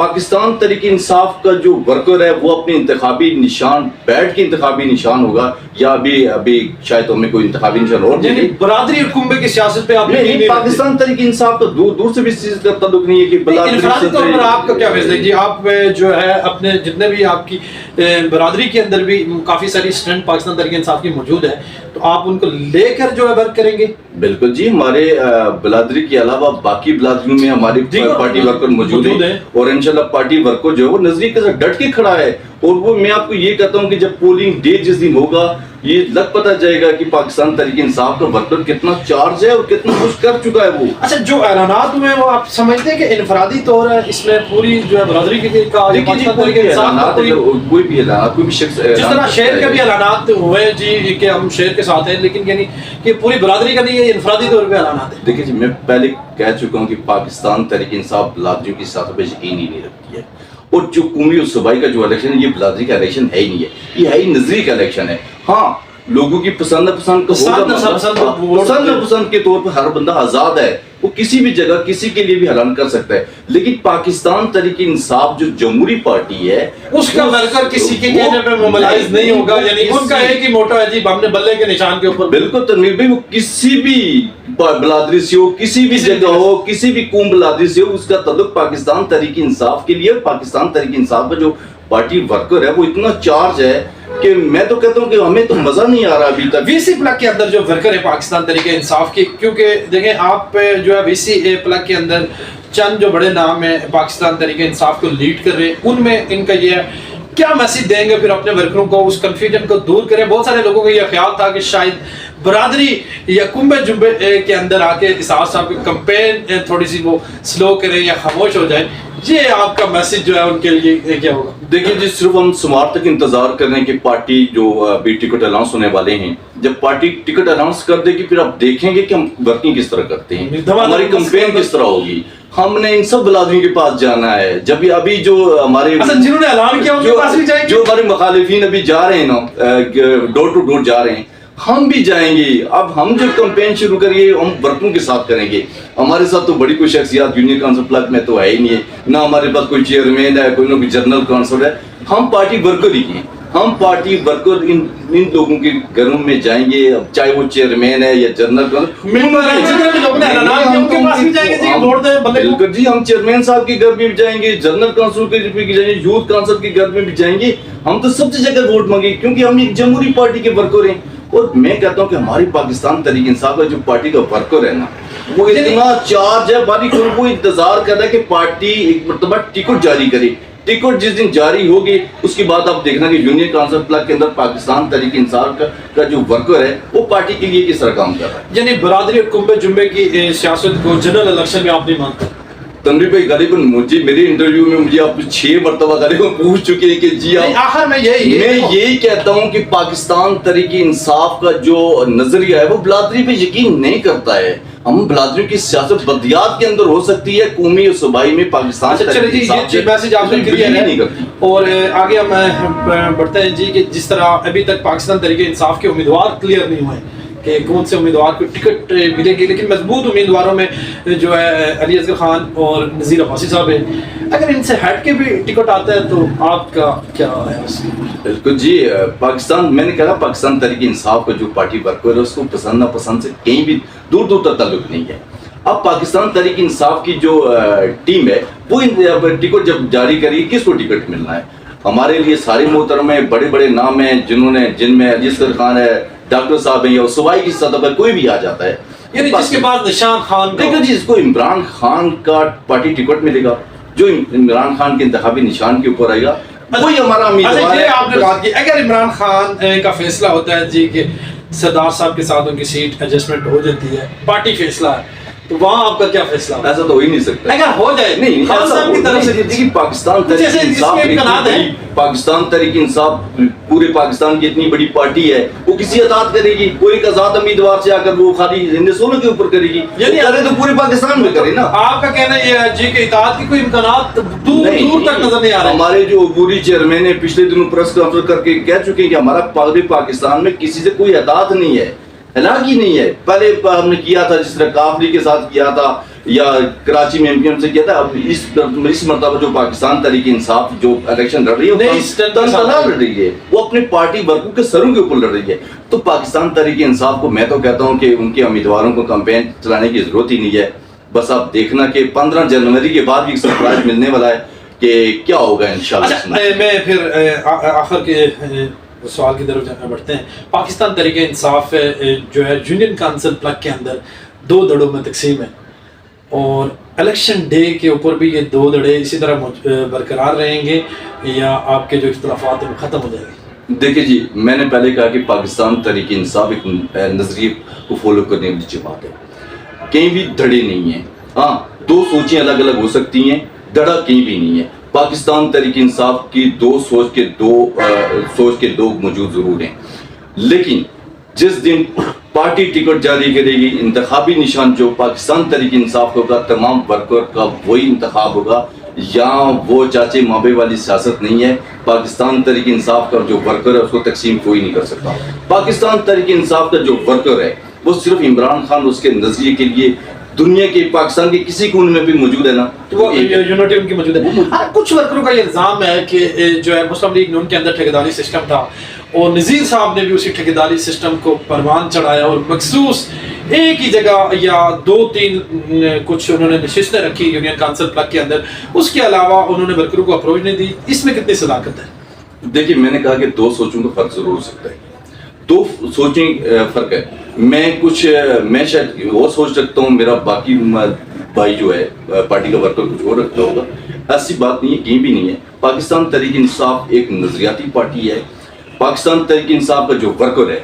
پاکستان تحریک انصاف کا جو ورکر ہے وہ اپنے انتخابی نشان بیٹھ کے انتخابی نشان ہوگا یا ابھی شاید ہمیں کوئی انتخابی نشان اور یعنی برادری اور کنبے کی سیاست پہ آپ نہیں پاکستان تحریک انصاف کا دور سے بھی اس چیز کا تعلق نہیں ہے کہ انفرادی طور پر آپ کا کیا فیصلہ ہے جی؟ آپ جو ہے اپنے جتنے بھی آپ کی برادری کے اندر بھی کافی ساری اسٹرینتھ پاکستان تحریک انصاف کی موجود ہے، تو آپ ان کو لے کر جو ہے ورک کریں گے؟ بالکل جی، ہمارے برادری کے علاوہ باقی برادریوں میں ہماری پارٹی ورکر موجود ہیں اور انشاءاللہ پارٹی ورکر جو ہے وہ نظریے کے ساتھ ڈٹ کے کھڑا ہے. اور وہ میں آپ کو یہ کہتا ہوں کہ جب پولنگ ڈے جس دن ہوگا یہ لگ پتہ جائے گا کہ پاکستان تحریک انصاف کا ورکر کتنا چارج ہے اور کتنا کچھ کر چکا ہے وہ. اچھا، جو اعلانات ہوئے وہ آپ سمجھتے ہیں کہ انفرادی طور ہے اس میں پوری جو ہے برادری کی کوئی بھی اعلانات کوئی بھی شخص جس طرح شہر کے بھی اعلانات ہوئے جی کہ ہم شہر کے ساتھ ہیں، لیکن یعنی کہ پوری برادری کا نہیں ہے، انفرادی طور پہ اعلانات ہیں؟ دیکھیں جی، میں پہلے کہہ چکا ہوں کہ پاکستان تحریک انصاف برادریوں کی سیاست پہ یقین ہی نہیں رکھتی ہے، اور جو قومی اور صوبائی کا جو الیکشن ہے یہ برادری کا الیکشن ہے ہی نہیں ہے، یہ ہے ہی نظری کا الیکشن ہے. ہاں، لوگوں کی پسند پسند کے طور پر ہر بندہ آزاد ہے، وہ کسی بھی جگہ کسی کے لیے بھی اعلان کر سکتا ہے. لیکن پاکستان تحریک انصاف جو جمہوری پارٹی ہے اس کا ورکر کسی کے کہنے پہ مملائز نہیں ہوگا، یعنی ان کا ایک ہی موٹو ہے جی ہم نے بلے کے نشان کے اوپر. بالکل تنویر بھائی، وہ کسی بھی برادری سے ہو، کسی بھی جگہ ہو، کسی بھی قوم برادری سے ہو، اس کا تعلق پاکستان تحریک انصاف کے لیے. پاکستان تحریک انصاف کا جو پارٹی ورکر ہے وہ اتنا چارج ہے کہ میں تو کہتا ہوں کہ ہمیں تو مزہ نہیں آ رہا ابھی تک. وی سی پلگ کے اندر جو ورکر ہے پاکستان تحریک انصاف کی، کیونکہ دیکھیں آپ جو ہے وی سی پلگ کے اندر چند جو بڑے نام ہیں پاکستان تحریک انصاف کو لیڈ کر رہے ہیں، ان میں ان کا یہ ہے کیا میسج دیں گے پھر اپنے ورکروں کو، اس کنفیوژن کو دور کریں؟ بہت سارے لوگوں کو یہ خیال تھا کہ شاید برادری یا کنبے جنبے کے اندر آ کے اسحاق صاحب کی کمپین تھوڑی سی وہ سلو کریں یا خاموش ہو جائیں. یہ آپ کا میسج جو ہے ان کے لیے کیا ہوگا؟ دیکھیں جی، صرف ہم سمار تک انتظار کر رہے ہیں کہ پارٹی جو ابھی ٹکٹ اناؤنس ہونے والے ہیں، جب پارٹی ٹکٹ اناؤنس کر دے گی پھر آپ دیکھیں گے کہ ہم ورکنگ کس طرح کرتے ہیں، ہماری کمپین کس طرح ہوگی. ہم نے ان سب برادریوں کے پاس جانا ہے. جب ابھی جو ہمارے جنہوں نے اعلان کیا ان کے پاس بھی جائیں گے، جو ہمارے مخالفین ابھی جا رہے ہیں نا، ڈور ٹو ڈور جا رہے ہیں، ہم بھی جائیں گے. اب ہم جو کمپین شروع کریے ہم ورکروں کے ساتھ کریں گے. ہمارے ساتھ تو بڑی کوئی شخصیات یونین کونسل پلگ میں تو ہے ہی نہیں ہے، نہ ہمارے پاس کوئی چیئرمین ہے، کوئی نہ کوئی جنرل کونسل ہے. ہم پارٹی ورکر ہی ہیں. ہم پارٹی ورکر ان لوگوں کے گھروں میں جائیں گے، چاہے وہ چیئرمین ہے یا جنرل کونسل. بالکل جی، ہم چیئرمین صاحب کے گھر میں بھی جائیں گے، جنرل کونسل کے گھر میں بھی جائیں گے، یوتھ کونسل کے گھر میں بھی جائیں گے. ہم تو سب سے جگہ ووٹ مانگے کیونکہ ہم ایک جمہوری پارٹی کے ورکر ہیں. اور میں کہتا ہوں کہ ہماری پاکستان تحریک انصاف کا جو پارٹی کا ورکر ہے نا، وہ اتنا چارج ہے، وہ انتظار کر رہا ہے کہ پارٹی ایک مرتبہ ٹکٹ جاری کرے. ٹکٹ جس دن جاری ہوگی اس کے بعد آپ دیکھنا کہ یونین کونسل پلگ کے اندر پاکستان تحریک انصاف کا جو ورکر ہے وہ پارٹی کے لیے کس طرح کام کر رہا ہے. یعنی برادری اور کنبے جنبے کی سیاست کو جنرل الیکشن میں آپ نہیں مانتے؟ تنویر بھائی، غالباً مجھے میرے انٹرویو میں مجھے آپ 6 مرتبہ غالباً پوچھ چکے ہیں کہ جی آخر میں یہی کہتا ہوں کہ پاکستان تحریک انصاف کا جو نظریہ ہے وہ برادری پہ یقین نہیں کرتا ہے. ہم برادریوں کی سیاست بدیات کے اندر ہو سکتی ہے، قومی اور صوبائی میں پاکستان نہیں کرتی. اور آگے ہم بڑھتے ہیں جی کہ جس طرح ابھی تک پاکستان تحریک انصاف کے امیدوار کلیئر نہیں ہوئے کہ کون سے امیدوار کو ٹکٹ ملے گی، لیکن مضبوط امیدواروں میں جو ہے علی اصغر خان اور نذیر عباسی صاحب ہیں. اگر ان سے ہٹ کے بھی ٹکٹ آتا ہے تو آپ کا کیا ہے اس کی؟ بالکل جی، پاکستان، میں نے کہا پاکستان تحریک انصاف کا جو پارٹی ورکر ہے اس کو پسند نہ پسند سے کہیں بھی دور دور تک تعلق نہیں ہے. اب پاکستان تحریک انصاف کی جو ٹیم ہے وہ ٹکٹ جب جاری کرے گی کس کو ٹکٹ ملنا ہے. ہمارے لیے سارے محترم ہیں، بڑے بڑے نام ہیں جن میں علی اصغر خان ہے، ڈاکٹر صاحب ہیں، یا صوبائی کی سطح پر کوئی بھی آ جاتا ہے. یعنی جس کے بعد نشان خان، دیکھو جی، اس کو عمران خان کا پارٹی ٹکٹ ملے گا، جو عمران خان کے انتخابی نشان کے اوپر آئے گا وہی ہمارا امیدوار ہے. آپ نے بات کی اگر عمران خان کا فیصلہ ہوتا ہے جی کہ سردار صاحب کے ساتھ ان کی سیٹ ایڈجسٹمنٹ ہو جاتی ہے، پارٹی فیصلہ ہے، تو وہاں آپ کا کیا فیصلہ؟ ایسا تو ہو ہی نہیں سکتا. اگر ہو جائے نہیں، خان صاحب کی طرف سے پاکستان تحریک انصاف پورے پاکستان کی اتنی بڑی پارٹی ہے، وہ کسی اطاعت کرے گی؟ کوئی ایک آزاد امیدوار سے آ کر وہ خالی ہند سولہ کے اوپر کرے گی؟ یعنی تو پورے پاکستان میں کرے نا. آپ کا کہنا یہ ہے جی کہ اطاعت کی کوئی امکانات دور تک نظر نہیں آ رہے. ہمارے جو عبوری چیئرمین نے پچھلے دنوں پریس کانفرنس کر کے کہہ چکے ہیں کہ ہمارا پورے پاکستان میں کسی سے کوئی اطاعت نہیں ہے، علاقی نہیں ہے. پہلے ہم نے کیا تھا جس طرح کافلی کے ساتھ کیا تھا یا کراچی میں ایم کیو ایم سے کیا تھا. اب اس مرتبہ جو پاکستان تحریک انصاف جو الیکشن لڑ رہی ہے تنہا لڑ رہی ہے, وہ اپنے پارٹی ورکروں کے سروں کے اوپر لڑ رہی ہے. تو پاکستان تحریک انصاف کو میں تو کہتا ہوں کہ ان کے امیدواروں کو کمپین چلانے کی ضرورت ہی نہیں ہے. بس آپ دیکھنا کہ 15 جنوری کے بعد بھی سرپرائز ملنے والا ہے کہ کیا ہوگا انشاءاللہ. میں پھر آخر کے سوال کی طرف بڑھتے ہیں. پاکستان تحریک انصاف جو ہے یونین کانسل پلگ کے اندر 2 دڑوں میں تقسیم ہے, اور الیکشن ڈے کے اوپر بھی یہ 2 دڑے اسی طرح برقرار رہیں گے یا آپ کے جو اختلافات ہیں وہ ختم ہو جائیں گے؟ دیکھیں جی, میں نے پہلے کہا کہ پاکستان تحریک انصاف ایک نظریے کو فالو کرنے والی جماعت ہے. کہیں بھی دھڑے نہیں ہیں. ہاں 2 سوچیں الگ الگ ہو سکتی ہیں, دھڑا کہیں بھی نہیں ہے. پاکستان تحریک انصاف کی 2 سوچ کے لوگ موجود ضرور ہیں, لیکن جس دن پارٹی ٹکٹ جاری کرے گی, انتخابی نشان جو پاکستان تحریک انصاف ہوگا, تمام ورکر کا وہی انتخاب ہوگا. یہاں وہ چاچے مابے والی سیاست نہیں ہے. پاکستان تحریک انصاف کا جو ورکر ہے اس کو تقسیم کوئی نہیں کر سکتا. پاکستان تحریک انصاف کا جو ورکر ہے وہ صرف عمران خان اس کے نظریے کے لیے دنیا کے پاکستان کے کسی کونے میں بھی موجود ہے نا, وہ یونٹی ان کی موجود ہے. کچھ ورکروں کا یہ الزام ہے کہ جو ہے مسلم لیگ نون کے اندر ٹھیکیداری سسٹم تھا, اور نذیر صاحب نے بھی اسی ٹھیکیداری سسٹم کو پروان چڑھایا, اور مخصوص ایک ہی جگہ یا 2-3 کچھ انہوں نے نشستیں رکھی یونین کانسل پلگ کے اندر, اس کے علاوہ انہوں نے ورکروں کو اپروچ نہیں دی. اس میں کتنی صداقت ہے؟ دیکھیے, میں نے کہا کہ 2 سوچوں کا فرق ضرور ہو سکتا ہے. 2 سوچیں فرق ہے. میں شاید وہ سوچ رکھتا ہوں, میرا باقی بھائی جو ہے پارٹی کا ورکر کچھ اور رکھتا ہوگا. ایسی بات نہیں ہے, کہیں بھی نہیں ہے. پاکستان تحریک انصاف ایک نظریاتی پارٹی ہے. پاکستان تحریک انصاف کا جو ورکر ہے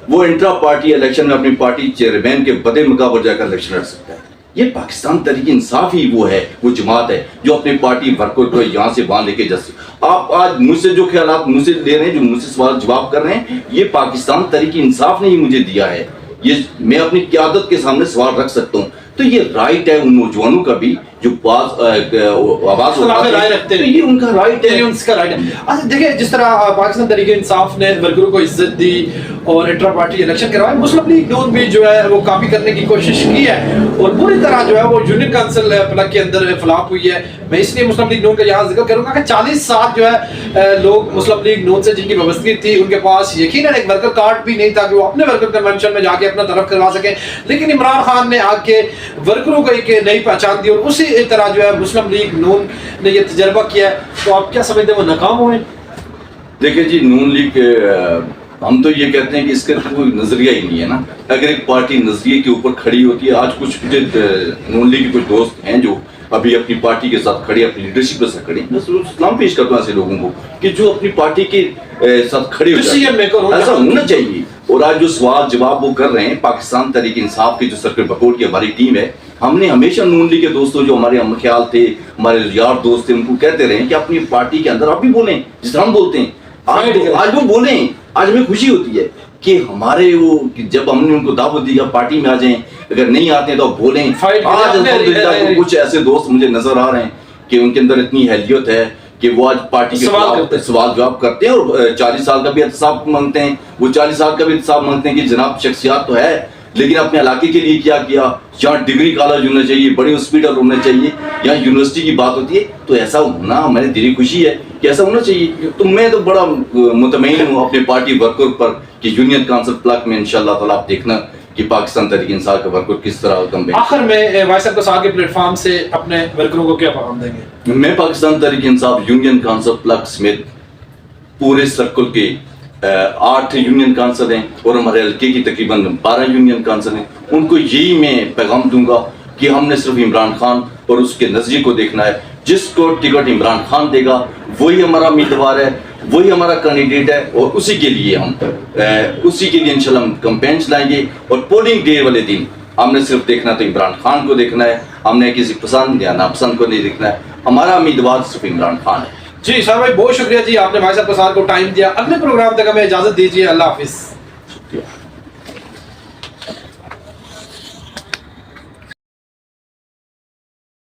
وہ انٹرا پارٹی الیکشن میں اپنی پارٹی چیئرمین کے بدے مقابل جا کر الیکشن لڑ سکتا ہے. یہ پاکستان تحریک انصاف ہی وہ ہے, وہ جماعت ہے جو اپنی پارٹی ورکر کو یہاں سے وہاں لے کے جا سکتے. آپ آج مجھ سے جو خیالات مجھ سے لے رہے ہیں, جو مجھ سے سوال جواب کر رہے ہیں, یہ پاکستان تحریک انصاف نے ہی مجھے دیا ہے. یہ میں اپنی قیادت کے سامنے سوال رکھ سکتا ہوں. تو یہ رائٹ ہے ان نوجوانوں کا بھی جو آواز رکھتے ہیں, یہ ان کا رائٹ ہے. ان کا رائٹ ہے. اچھا دیکھیں, جس طرح پاکستان تحریک انصاف نے ورکروں کو عزت دی اور انٹرا پارٹی الیکشن کروائے, مسلم لیگ نون بھی جو ہے وہ کاپی کرنے کی کوشش کی ہے اور پوری طرح جو ہے وہ یونین کانسل پلگ کے اندر فلاپ ہوئی ہے. میں اس لیے مسلم لیگ نون کا یہاں ذکر کروں گا کہ 40 سال جو ہے لوگ مسلم لیگ نون سے جن کی وابستگی تھی, ان کے پاس یقیناً ایک ورکر کارڈ بھی نہیں تھا کہ وہ اپنے ورکر کنونشن میں جا کے اپنا طرف کروا سکیں. لیکن عمران خان نے آ کے ورکروں کو ایک نئی پہچان دی, اور اسی طرح جو ہے مسلم لیگ نون نے یہ تجربہ کیا ہے. تو آپ کیا سمجھتے ہیں وہ ناکام ہوئے؟ دیکھیں جی, نون لیگ ہم تو یہ کہتے ہیں کہ اس کا کوئی نظریہ ہی نہیں ہے نا. اگر ایک پارٹی نظریے کے اوپر کھڑی ہوتی ہے, آج کچھ نون لیگ کے کچھ دوست ہیں جو ابھی اپنی پارٹی کے ساتھ کھڑے, اپنی لیڈرشپ کے ساتھ کھڑے, میں سلام پیش کرتا ہوں ایسے لوگوں کو کہ جو اپنی پارٹی کے ساتھ کھڑے ہو جاتے ہیں. ایسا ہونا چاہیے. اور آج جو سوال جواب وہ کر رہے ہیں, پاکستان تحریک انصاف کے جو سرکل بکوٹ کی ہماری ٹیم ہے, ہم نے ہمیشہ نون لیگ کے دوستوں جو ہمارے خیال تھے, ہمارے یار دوست تھے, ان کو کہتے رہے کہ اپنی پارٹی کے اندر آپ بھی بولیں جس طرح ہم بولتے ہیں. آج وہ بولیں. آج ہمیں خوشی ہوتی ہے کہ ہمارے وہ جب ہم نے ان کو دعوت دی پارٹی میں آ جائیں, اگر نہیں آتے ہیں تو آپ بولیں. آج کچھ ایسے دوست مجھے نظر آ رہے ہیں کہ ان کے اندر اتنی اہلیت ہے کہ وہ آج پارٹی کے سوال جواب کرتے ہیں, اور 40 سال کا بھی احتساب مانگتے ہیں. وہ 40 سال کا بھی احتساب مانگتے ہیں کہ جناب شخصیات تو ہے, لیکن اپنے علاقے کے لیے کیا کیا. یہاں ڈگری کالج ہونا چاہیے, بڑے ہاسپٹل ہونا چاہیے, یہاں یونیورسٹی کی بات ہوتی ہے. تو ایسا ہونا ہماری دلی خوشی ہے کہ ایسا ہونا چاہیے. تو میں تو بڑا مطمئن ہوں اپنے پارٹی ورکر پر کہ یونین کانسل پلگ میں انشاءاللہ تعالیٰ آپ دیکھنا کہ پاکستان تحریک انصاف کا ورکر کس طرح کم ہے. آخر میں وائس ایپ کے آگے پلیٹ فارم سے اپنے ورکروں کو کیا پیغام دیں گے؟ میں Pakistan Tehreek Insaf union council plug سمیت پورے سرکل کے 8 یونین کانسل ہیں اور ہمارے حلقے کی تقریباً 12 یونین کانسل ہیں, ان کو یہی میں پیغام دوں گا کہ ہم نے صرف عمران خان اور اس کے نظریے کو دیکھنا ہے. جس کو ٹکٹ عمران خان دے گا وہی ہمارا امیدوار ہے, وہی ہمارا کینڈیڈیٹ ہے, اور اسی کے لیے انشاءاللہ ہم کمپین چلائیں گے. اور پولنگ ڈے والے دن ہم نے صرف دیکھنا تو عمران خان کو دیکھنا ہے, ہم نے کسی پسند یا ناپسند کو نہیں دیکھنا ہے. ہمارا امیدوار صرف عمران خان ہے. جی سر بھائی, بہت شکریہ جی, آپ نے وائس ایپ کو ٹائم دیا. اگلے پروگرام تک ہمیں اجازت دیجیے. اللہ حافظ. شکریہ.